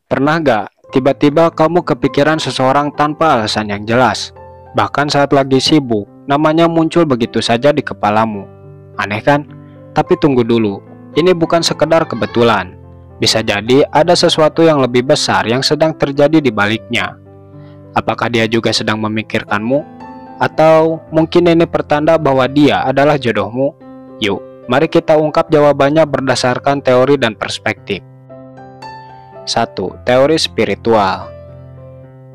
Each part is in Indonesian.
Pernah gak tiba-tiba kamu kepikiran seseorang tanpa alasan yang jelas? Bahkan saat lagi sibuk, namanya muncul begitu saja di kepalamu. Aneh kan? Tapi tunggu dulu, ini bukan sekedar kebetulan. Bisa jadi ada sesuatu yang lebih besar yang sedang terjadi di baliknya. Apakah dia juga sedang memikirkanmu? Atau mungkin ini pertanda bahwa dia adalah jodohmu? Yuk, mari kita ungkap jawabannya berdasarkan teori dan perspektif. 1. Teori spiritual.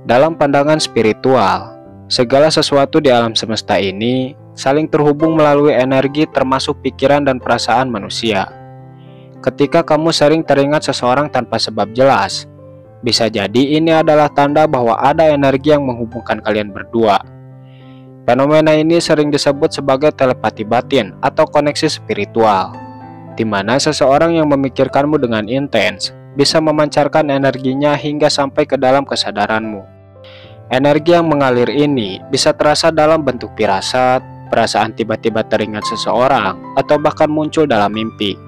Dalam pandangan spiritual, segala sesuatu di alam semesta ini saling terhubung melalui energi termasuk pikiran dan perasaan manusia. Ketika kamu sering teringat seseorang tanpa sebab jelas, bisa jadi ini adalah tanda bahwa ada energi yang menghubungkan kalian berdua. Fenomena ini sering disebut sebagai telepati batin atau koneksi spiritual, di mana seseorang yang memikirkanmu dengan intens bisa memancarkan energinya hingga sampai ke dalam kesadaranmu. Energi yang mengalir ini bisa terasa dalam bentuk firasat, perasaan tiba-tiba teringat seseorang, atau bahkan muncul dalam mimpi.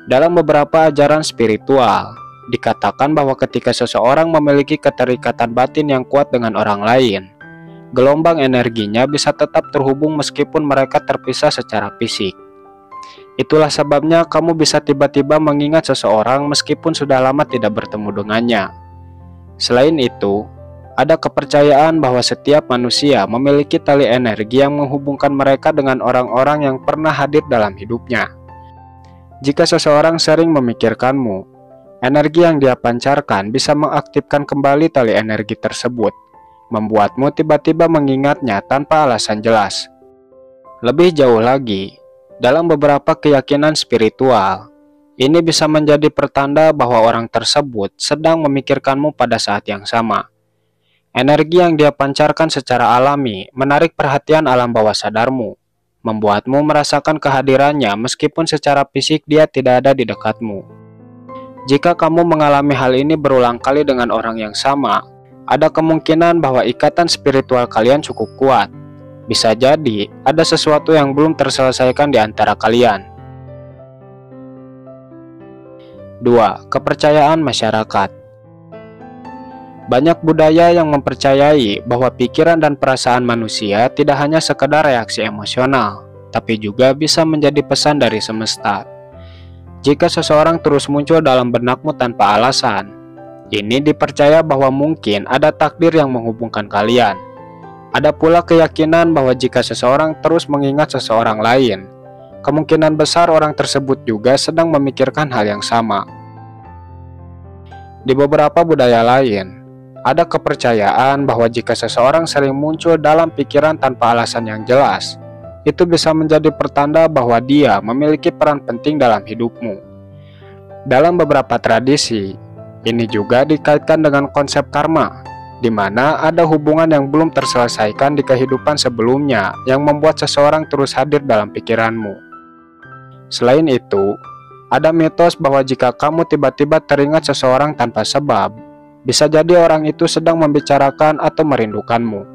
Dalam beberapa ajaran spiritual, dikatakan bahwa ketika seseorang memiliki keterikatan batin yang kuat dengan orang lain, gelombang energinya bisa tetap terhubung meskipun mereka terpisah secara fisik. Itulah sebabnya kamu bisa tiba-tiba mengingat seseorang meskipun sudah lama tidak bertemu dengannya. Selain itu, ada kepercayaan bahwa setiap manusia memiliki tali energi yang menghubungkan mereka dengan orang-orang yang pernah hadir dalam hidupnya. Jika seseorang sering memikirkanmu, energi yang dia pancarkan bisa mengaktifkan kembali tali energi tersebut, membuatmu tiba-tiba mengingatnya tanpa alasan jelas. Lebih jauh lagi, dalam beberapa keyakinan spiritual, ini bisa menjadi pertanda bahwa orang tersebut sedang memikirkanmu pada saat yang sama. Energi yang dia pancarkan secara alami menarik perhatian alam bawah sadarmu, membuatmu merasakan kehadirannya meskipun secara fisik dia tidak ada di dekatmu. Jika kamu mengalami hal ini berulang kali dengan orang yang sama, ada kemungkinan bahwa ikatan spiritual kalian cukup kuat. Bisa jadi ada sesuatu yang belum terselesaikan di antara kalian. 2. Kepercayaan masyarakat. Banyak budaya yang mempercayai bahwa pikiran dan perasaan manusia tidak hanya sekedar reaksi emosional, tapi juga bisa menjadi pesan dari semesta. Jika seseorang terus muncul dalam benakmu tanpa alasan, ini dipercaya bahwa mungkin ada takdir yang menghubungkan kalian. Ada pula keyakinan bahwa jika seseorang terus mengingat seseorang lain, kemungkinan besar orang tersebut juga sedang memikirkan hal yang sama. Di beberapa budaya lain, ada kepercayaan bahwa jika seseorang sering muncul dalam pikiran tanpa alasan yang jelas, itu bisa menjadi pertanda bahwa dia memiliki peran penting dalam hidupmu. Dalam beberapa tradisi, ini juga dikaitkan dengan konsep karma, di mana ada hubungan yang belum terselesaikan di kehidupan sebelumnya yang membuat seseorang terus hadir dalam pikiranmu. Selain itu, ada mitos bahwa jika kamu tiba-tiba teringat seseorang tanpa sebab, bisa jadi orang itu sedang membicarakan atau merindukanmu.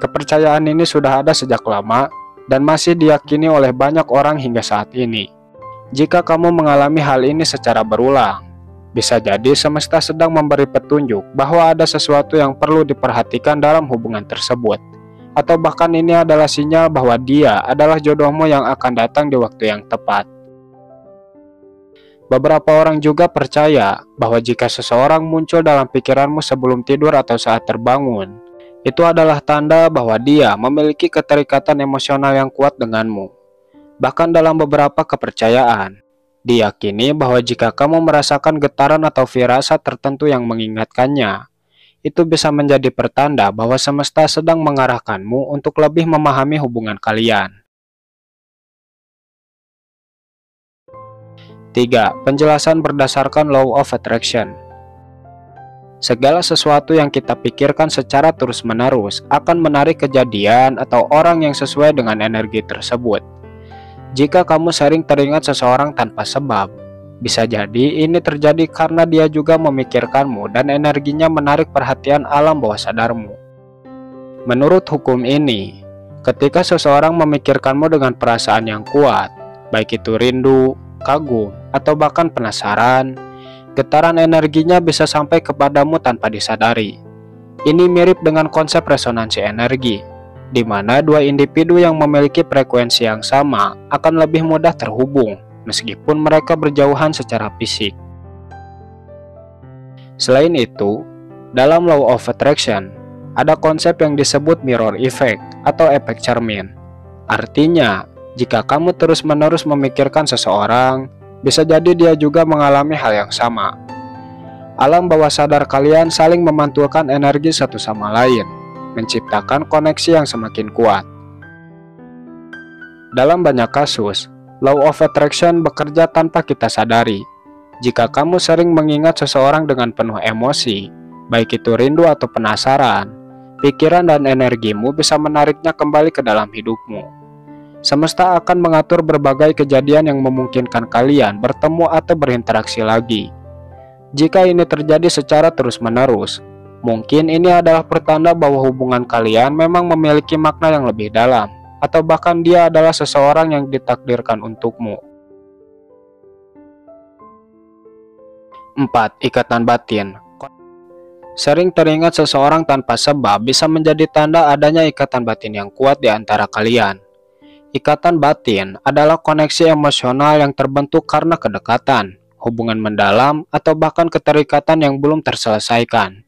Kepercayaan ini sudah ada sejak lama dan masih diyakini oleh banyak orang hingga saat ini. Jika kamu mengalami hal ini secara berulang, bisa jadi semesta sedang memberi petunjuk bahwa ada sesuatu yang perlu diperhatikan dalam hubungan tersebut. Atau bahkan ini adalah sinyal bahwa dia adalah jodohmu yang akan datang di waktu yang tepat. Beberapa orang juga percaya bahwa jika seseorang muncul dalam pikiranmu sebelum tidur atau saat terbangun, itu adalah tanda bahwa dia memiliki keterikatan emosional yang kuat denganmu. Bahkan dalam beberapa kepercayaan, diyakini bahwa jika kamu merasakan getaran atau firasat tertentu yang mengingatkannya, itu bisa menjadi pertanda bahwa semesta sedang mengarahkanmu untuk lebih memahami hubungan kalian. 3. Penjelasan berdasarkan Law of Attraction. Segala sesuatu yang kita pikirkan secara terus-menerus akan menarik kejadian atau orang yang sesuai dengan energi tersebut. Jika kamu sering teringat seseorang tanpa sebab, bisa jadi ini terjadi karena dia juga memikirkanmu dan energinya menarik perhatian alam bawah sadarmu. Menurut hukum ini, ketika seseorang memikirkanmu dengan perasaan yang kuat, baik itu rindu, kagum, atau bahkan penasaran, Getaran energinya bisa sampai kepadamu tanpa disadari. Ini mirip dengan konsep resonansi energi, di mana dua individu yang memiliki frekuensi yang sama akan lebih mudah terhubung, meskipun mereka berjauhan secara fisik. Selain itu, dalam Law of Attraction, ada konsep yang disebut mirror effect atau efek cermin. Artinya, jika kamu terus-menerus memikirkan seseorang, bisa jadi dia juga mengalami hal yang sama. Alam bawah sadar kalian saling memantulkan energi satu sama lain, menciptakan koneksi yang semakin kuat. Dalam banyak kasus, Law of Attraction bekerja tanpa kita sadari. Jika kamu sering mengingat seseorang dengan penuh emosi, baik itu rindu atau penasaran, pikiran dan energimu bisa menariknya kembali ke dalam hidupmu. Semesta akan mengatur berbagai kejadian yang memungkinkan kalian bertemu atau berinteraksi lagi. Jika ini terjadi secara terus-menerus, mungkin ini adalah pertanda bahwa hubungan kalian memang memiliki makna yang lebih dalam, atau bahkan dia adalah seseorang yang ditakdirkan untukmu. 4. Ikatan batin. Sering teringat seseorang tanpa sebab bisa menjadi tanda adanya ikatan batin yang kuat di antara kalian. Ikatan batin adalah koneksi emosional yang terbentuk karena kedekatan, hubungan mendalam, atau bahkan keterikatan yang belum terselesaikan.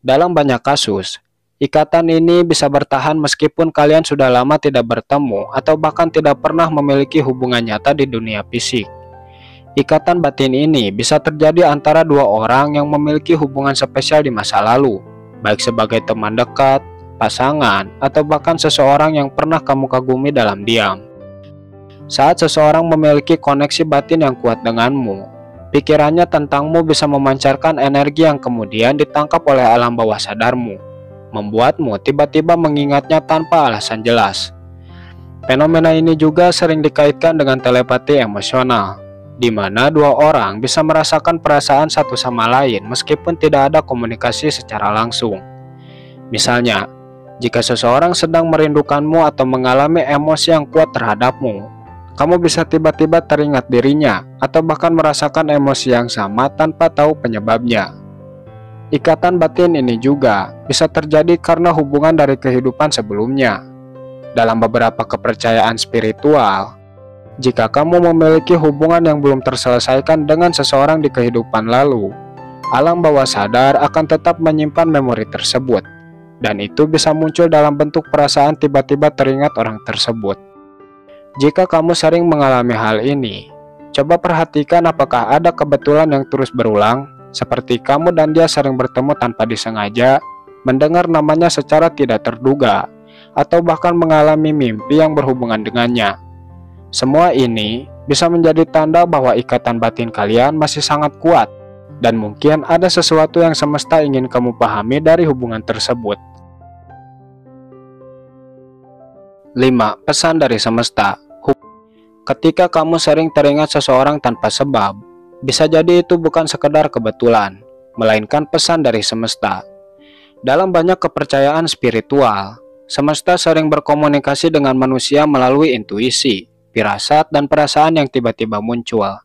Dalam banyak kasus, ikatan ini bisa bertahan meskipun kalian sudah lama tidak bertemu atau bahkan tidak pernah memiliki hubungan nyata di dunia fisik. Ikatan batin ini bisa terjadi antara dua orang yang memiliki hubungan spesial di masa lalu, baik sebagai teman dekat, pasangan, atau bahkan seseorang yang pernah kamu kagumi dalam diam. Saat seseorang memiliki koneksi batin yang kuat denganmu, pikirannya tentangmu bisa memancarkan energi yang kemudian ditangkap oleh alam bawah sadarmu, membuatmu tiba-tiba mengingatnya tanpa alasan jelas. Fenomena ini juga sering dikaitkan dengan telepati emosional, di mana dua orang bisa merasakan perasaan satu sama lain meskipun tidak ada komunikasi secara langsung. Misalnya, jika seseorang sedang merindukanmu atau mengalami emosi yang kuat terhadapmu, kamu bisa tiba-tiba teringat dirinya atau bahkan merasakan emosi yang sama tanpa tahu penyebabnya. Ikatan batin ini juga bisa terjadi karena hubungan dari kehidupan sebelumnya. Dalam beberapa kepercayaan spiritual, jika kamu memiliki hubungan yang belum terselesaikan dengan seseorang di kehidupan lalu, alam bawah sadar akan tetap menyimpan memori tersebut, dan itu bisa muncul dalam bentuk perasaan tiba-tiba teringat orang tersebut. Jika kamu sering mengalami hal ini, coba perhatikan apakah ada kebetulan yang terus berulang, seperti kamu dan dia sering bertemu tanpa disengaja, mendengar namanya secara tidak terduga, atau bahkan mengalami mimpi yang berhubungan dengannya. Semua ini bisa menjadi tanda bahwa ikatan batin kalian masih sangat kuat, dan mungkin ada sesuatu yang semesta ingin kamu pahami dari hubungan tersebut. 5. Pesan dari semesta. Ketika kamu sering teringat seseorang tanpa sebab, bisa jadi itu bukan sekedar kebetulan, melainkan pesan dari semesta. Dalam banyak kepercayaan spiritual, semesta sering berkomunikasi dengan manusia melalui intuisi, firasat, dan perasaan yang tiba-tiba muncul.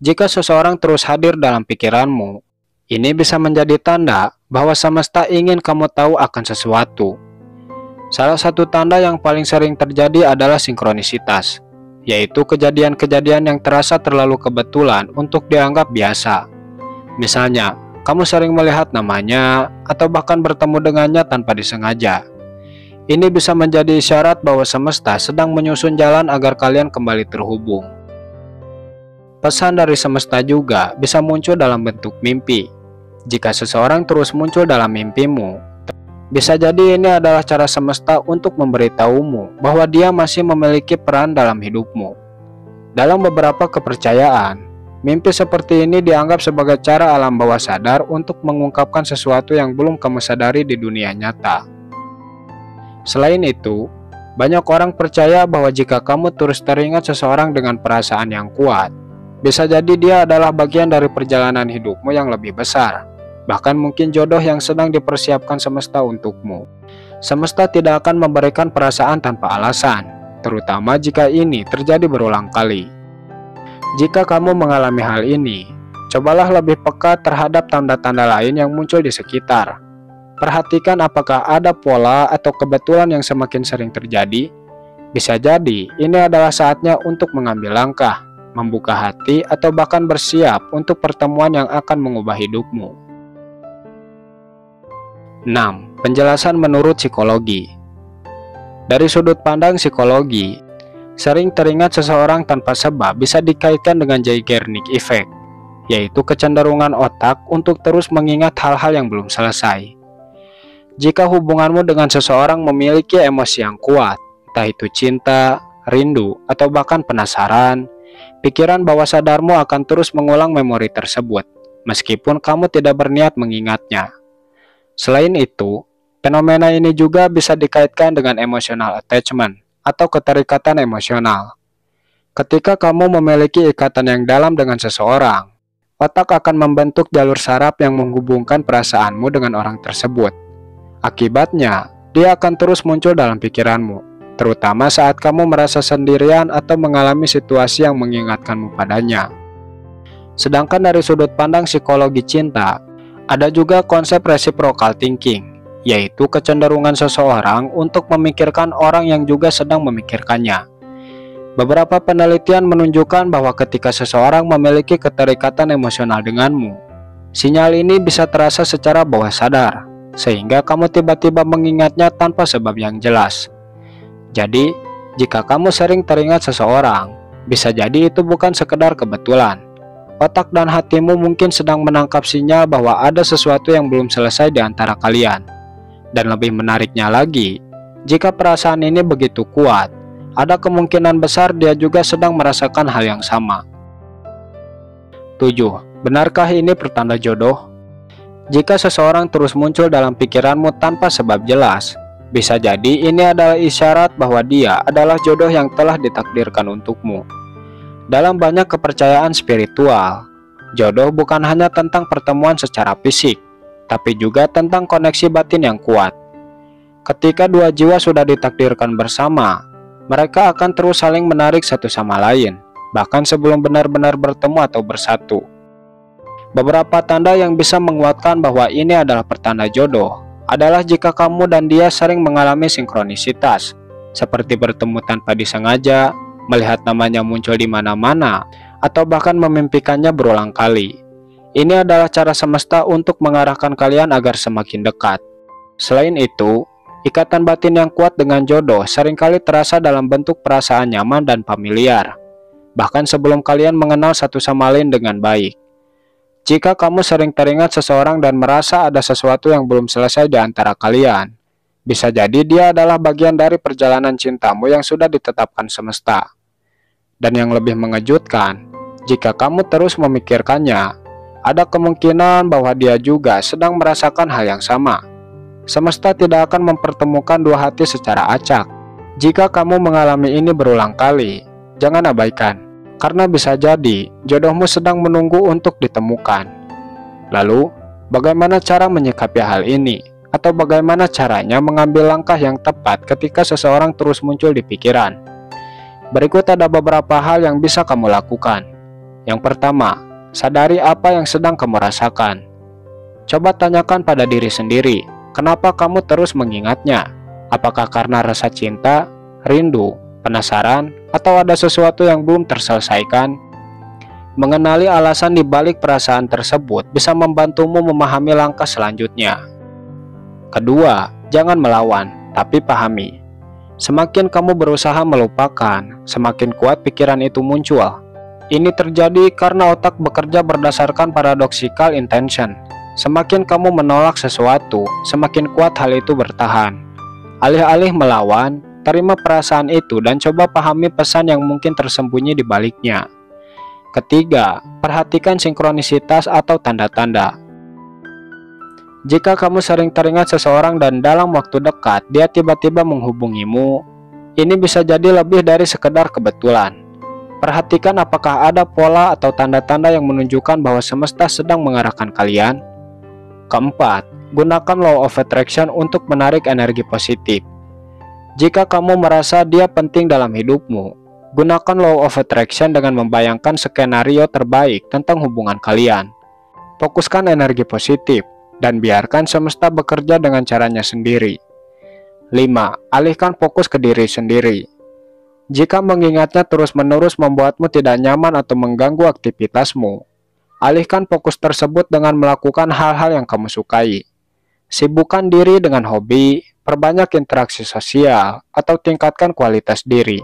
Jika seseorang terus hadir dalam pikiranmu, ini bisa menjadi tanda bahwa semesta ingin kamu tahu akan sesuatu. Salah satu tanda yang paling sering terjadi adalah sinkronisitas, yaitu kejadian-kejadian yang terasa terlalu kebetulan untuk dianggap biasa. Misalnya, kamu sering melihat namanya atau bahkan bertemu dengannya tanpa disengaja. Ini bisa menjadi isyarat bahwa semesta sedang menyusun jalan agar kalian kembali terhubung. Pesan dari semesta juga bisa muncul dalam bentuk mimpi. Jika seseorang terus muncul dalam mimpimu, bisa jadi ini adalah cara semesta untuk memberitahumu bahwa dia masih memiliki peran dalam hidupmu. Dalam beberapa kepercayaan, mimpi seperti ini dianggap sebagai cara alam bawah sadar untuk mengungkapkan sesuatu yang belum kamu sadari di dunia nyata. Selain itu, banyak orang percaya bahwa jika kamu terus teringat seseorang dengan perasaan yang kuat, bisa jadi dia adalah bagian dari perjalanan hidupmu yang lebih besar. Bahkan mungkin jodoh yang sedang dipersiapkan semesta untukmu. Semesta tidak akan memberikan perasaan tanpa alasan, terutama jika ini terjadi berulang kali. Jika kamu mengalami hal ini, Cobalah lebih peka terhadap tanda-tanda lain yang muncul di sekitar. Perhatikan apakah ada pola atau kebetulan yang semakin sering terjadi. Bisa jadi ini adalah saatnya untuk mengambil langkah, membuka hati, atau bahkan bersiap untuk pertemuan yang akan mengubah hidupmu. 6. Penjelasan menurut psikologi. Dari sudut pandang psikologi, sering teringat seseorang tanpa sebab bisa dikaitkan dengan Zeigarnik Effect, yaitu kecenderungan otak untuk terus mengingat hal-hal yang belum selesai. Jika hubunganmu dengan seseorang memiliki emosi yang kuat, entah itu cinta, rindu, atau bahkan penasaran, pikiran bawah sadarmu akan terus mengulang memori tersebut, meskipun kamu tidak berniat mengingatnya. Selain itu, fenomena ini juga bisa dikaitkan dengan emotional attachment atau keterikatan emosional. Ketika kamu memiliki ikatan yang dalam dengan seseorang, otak akan membentuk jalur saraf yang menghubungkan perasaanmu dengan orang tersebut. Akibatnya, dia akan terus muncul dalam pikiranmu, terutama saat kamu merasa sendirian atau mengalami situasi yang mengingatkanmu padanya. Sedangkan dari sudut pandang psikologi cinta, ada juga konsep reciprocal thinking, yaitu kecenderungan seseorang untuk memikirkan orang yang juga sedang memikirkannya. Beberapa penelitian menunjukkan bahwa ketika seseorang memiliki keterikatan emosional denganmu, sinyal ini bisa terasa secara bawah sadar, sehingga kamu tiba-tiba mengingatnya tanpa sebab yang jelas. Jadi, jika kamu sering teringat seseorang, bisa jadi itu bukan sekedar kebetulan. Otak dan hatimu mungkin sedang menangkap sinyal bahwa ada sesuatu yang belum selesai di antara kalian. Dan lebih menariknya lagi, jika perasaan ini begitu kuat, ada kemungkinan besar dia juga sedang merasakan hal yang sama. 7. Benarkah ini pertanda jodoh? Jika seseorang terus muncul dalam pikiranmu tanpa sebab jelas, bisa jadi ini adalah isyarat bahwa dia adalah jodoh yang telah ditakdirkan untukmu. Dalam banyak kepercayaan spiritual, jodoh bukan hanya tentang pertemuan secara fisik, tapi juga tentang koneksi batin yang kuat. Ketika dua jiwa sudah ditakdirkan bersama, mereka akan terus saling menarik satu sama lain, bahkan sebelum benar-benar bertemu atau bersatu. Beberapa tanda yang bisa menguatkan bahwa ini adalah pertanda jodoh adalah jika kamu dan dia sering mengalami sinkronisitas, seperti bertemu tanpa disengaja, melihat namanya muncul di mana-mana, atau bahkan memimpikannya berulang kali. Ini adalah cara semesta untuk mengarahkan kalian agar semakin dekat. Selain itu, ikatan batin yang kuat dengan jodoh seringkali terasa dalam bentuk perasaan nyaman dan familiar, bahkan sebelum kalian mengenal satu sama lain dengan baik. Jika kamu sering teringat seseorang dan merasa ada sesuatu yang belum selesai di antara kalian, bisa jadi dia adalah bagian dari perjalanan cintamu yang sudah ditetapkan semesta. Dan yang lebih mengejutkan, jika kamu terus memikirkannya, ada kemungkinan bahwa dia juga sedang merasakan hal yang sama. Semesta tidak akan mempertemukan dua hati secara acak. Jika kamu mengalami ini berulang kali, jangan abaikan. Karena bisa jadi jodohmu sedang menunggu untuk ditemukan. Lalu, bagaimana cara menyikapi hal ini? Atau bagaimana caranya mengambil langkah yang tepat ketika seseorang terus muncul di pikiran? Berikut ada beberapa hal yang bisa kamu lakukan. Yang pertama, sadari apa yang sedang kamu rasakan. Coba tanyakan pada diri sendiri, kenapa kamu terus mengingatnya? Apakah karena rasa cinta, rindu, penasaran, atau ada sesuatu yang belum terselesaikan? Mengenali alasan di balik perasaan tersebut bisa membantumu memahami langkah selanjutnya. Kedua, jangan melawan, tapi pahami. Semakin kamu berusaha melupakan, semakin kuat pikiran itu muncul. Ini terjadi karena otak bekerja berdasarkan paradoxical intention. Semakin kamu menolak sesuatu, semakin kuat hal itu bertahan. Alih-alih melawan, terima perasaan itu dan coba pahami pesan yang mungkin tersembunyi di baliknya. Ketiga, perhatikan sinkronisitas atau tanda-tanda. Jika kamu sering teringat seseorang dan dalam waktu dekat dia tiba-tiba menghubungimu, ini bisa jadi lebih dari sekedar kebetulan. Perhatikan apakah ada pola atau tanda-tanda yang menunjukkan bahwa semesta sedang mengarahkan kalian. Keempat, gunakan law of attraction untuk menarik energi positif. Jika kamu merasa dia penting dalam hidupmu, Gunakan Law of Attraction dengan membayangkan skenario terbaik tentang hubungan kalian. Fokuskan energi positif dan biarkan semesta bekerja dengan caranya sendiri. 5. Alihkan fokus ke diri sendiri. Jika mengingatnya terus-menerus membuatmu tidak nyaman atau mengganggu aktivitasmu, alihkan fokus tersebut dengan melakukan hal-hal yang kamu sukai. Sibukkan diri dengan hobi, perbanyak interaksi sosial, atau tingkatkan kualitas diri.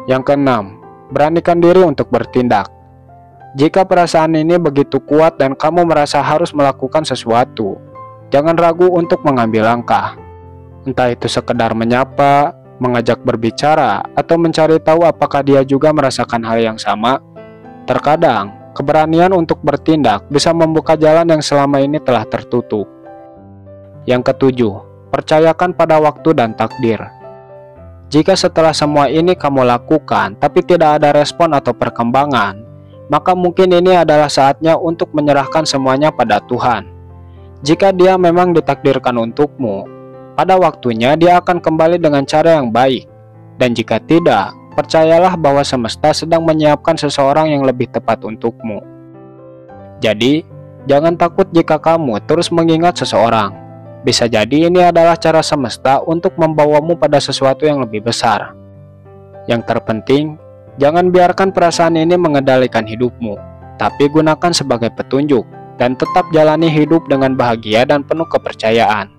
Yang keenam, beranikan diri untuk bertindak. Jika perasaan ini begitu kuat dan kamu merasa harus melakukan sesuatu, jangan ragu untuk mengambil langkah. Entah itu sekedar menyapa, mengajak berbicara, atau mencari tahu apakah dia juga merasakan hal yang sama. Terkadang, keberanian untuk bertindak bisa membuka jalan yang selama ini telah tertutup. Yang ketujuh, percayakan pada waktu dan takdir. Jika setelah semua ini kamu lakukan, tapi tidak ada respon atau perkembangan, maka mungkin ini adalah saatnya untuk menyerahkan semuanya pada Tuhan. Jika dia memang ditakdirkan untukmu, pada waktunya dia akan kembali dengan cara yang baik. Dan jika tidak, percayalah bahwa semesta sedang menyiapkan seseorang yang lebih tepat untukmu. Jadi, jangan takut jika kamu terus mengingat seseorang. Bisa jadi ini adalah cara semesta untuk membawamu pada sesuatu yang lebih besar. Yang terpenting, jangan biarkan perasaan ini mengendalikan hidupmu, tapi gunakan sebagai petunjuk dan tetap jalani hidup dengan bahagia dan penuh kepercayaan.